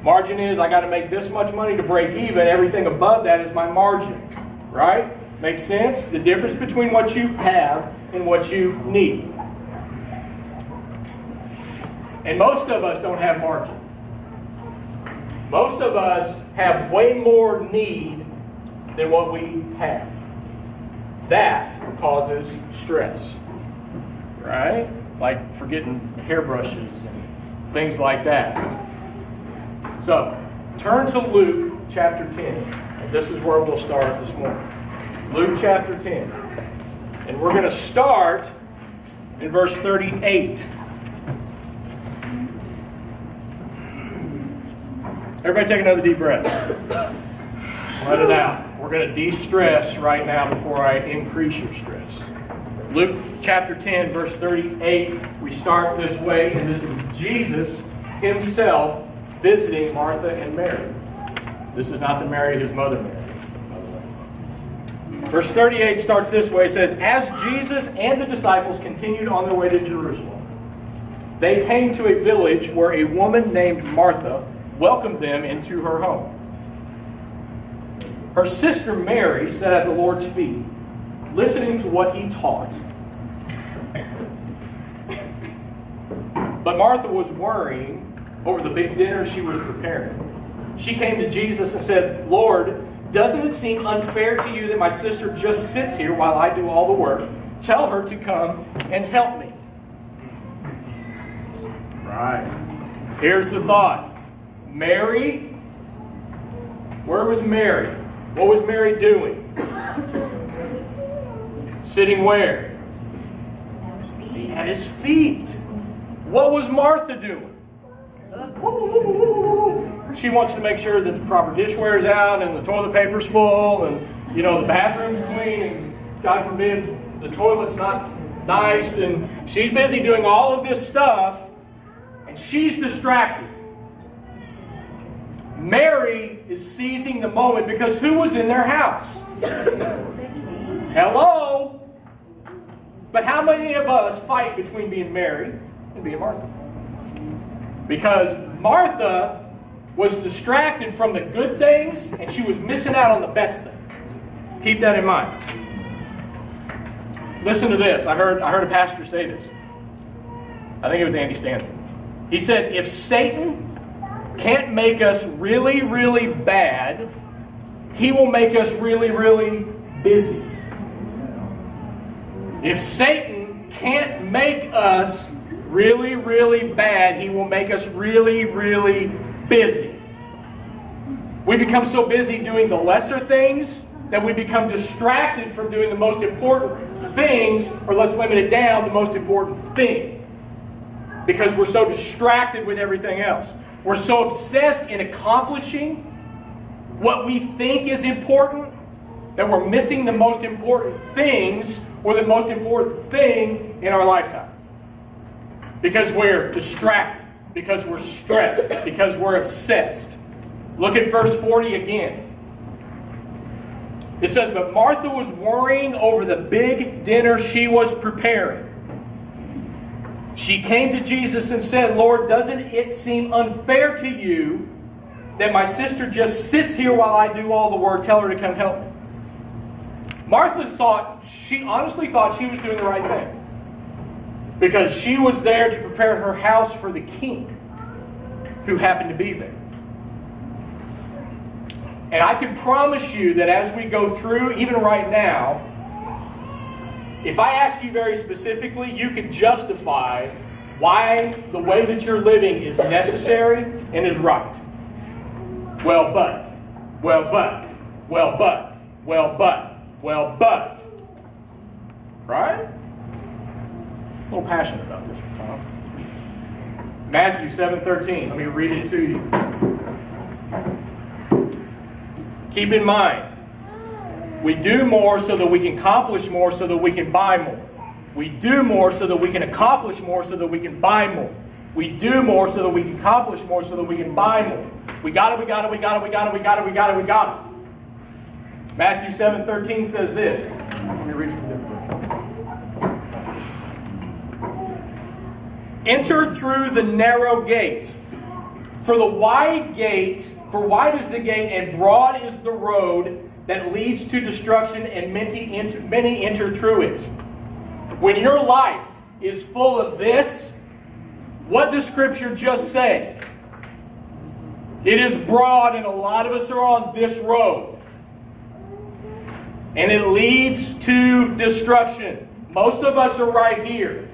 Margin is I got to make this much money to break even. Everything above that is my margin. Right? Makes sense? The difference between what you have and what you need. And most of us don't have margin. Most of us have way more need than what we have. That causes stress. Right? Like forgetting hairbrushes and things like that. So, turn to Luke chapter 10. And this is where we'll start this morning. Luke chapter 10. And we're going to start in verse 38. Everybody take another deep breath. Let it out. We're going to de-stress right now before I increase your stress. Luke chapter 10, verse 38. We start this way, and this is Jesus himself visiting Martha and Mary. This is not the Mary his mother married, by the way. Verse 38 starts this way. It says, as Jesus and the disciples continued on their way to Jerusalem, they came to a village where a woman named Martha welcomed them into her home. Her sister Mary sat at the Lord's feet, listening to what he taught. But Martha was worrying over the big dinner she was preparing. She came to Jesus and said, Lord, doesn't it seem unfair to you that my sister just sits here while I do all the work? Tell her to come and help me. Right. Here's the thought. Mary, where was Mary? What was Mary doing? Sitting where? At his feet. What was Martha doing? She wants to make sure that the proper dishware is out and the toilet paper's full and, the bathroom's clean and, God forbid, the toilet's not nice, and she's busy doing all of this stuff and she's distracted. Mary is seizing the moment because who was in their house? Hello? But how many of us fight between being Mary and being Martha? Because Martha was distracted from the good things and she was missing out on the best thing. Keep that in mind. Listen to this. I heard a pastor say this. I think it was Andy Stanley. He said, if Satan can't make us really, really bad, he will make us really, really busy. If Satan can't make us really, really bad, he will make us really, really busy. We become so busy doing the lesser things that we become distracted from doing the most important things, or let's limit it down, the most important thing. Because we're so distracted with everything else. We're so obsessed in accomplishing what we think is important that we're missing the most important things or the most important thing in our lifetime. Because we're distracted, because we're stressed, because we're obsessed. Look at verse 40 again. It says, but Martha was worrying over the big dinner she was preparing. She came to Jesus and said, Lord, doesn't it seem unfair to you that my sister just sits here while I do all the work? Tell her to come help me. Martha honestly thought she was doing the right thing. Because she was there to prepare her house for the king who happened to be there. And I can promise you that as we go through, even right now, if I ask you very specifically, you can justify why the way that you're living is necessary and is right. Well, but. Right? A little passionate about this one, Tom. Matthew 7:13. Let me read it to you. Keep in mind, we do more so that we can accomplish more so that we can buy more. We do more so that we can accomplish more so that we can buy more. We do more so that we can accomplish more so that we can buy more. We got it. Matthew 7:13 says this. Let me read from this book. Enter through the narrow gate. For wide is the gate, and broad is the road that leads to destruction, and many enter through it. When your life is full of this, what does Scripture just say? It is broad, and a lot of us are on this road. And it leads to destruction. Most of us are right here.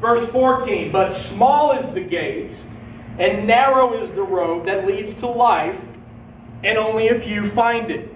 Verse 14, but small is the gate, and narrow is the road that leads to life, and only a few find it.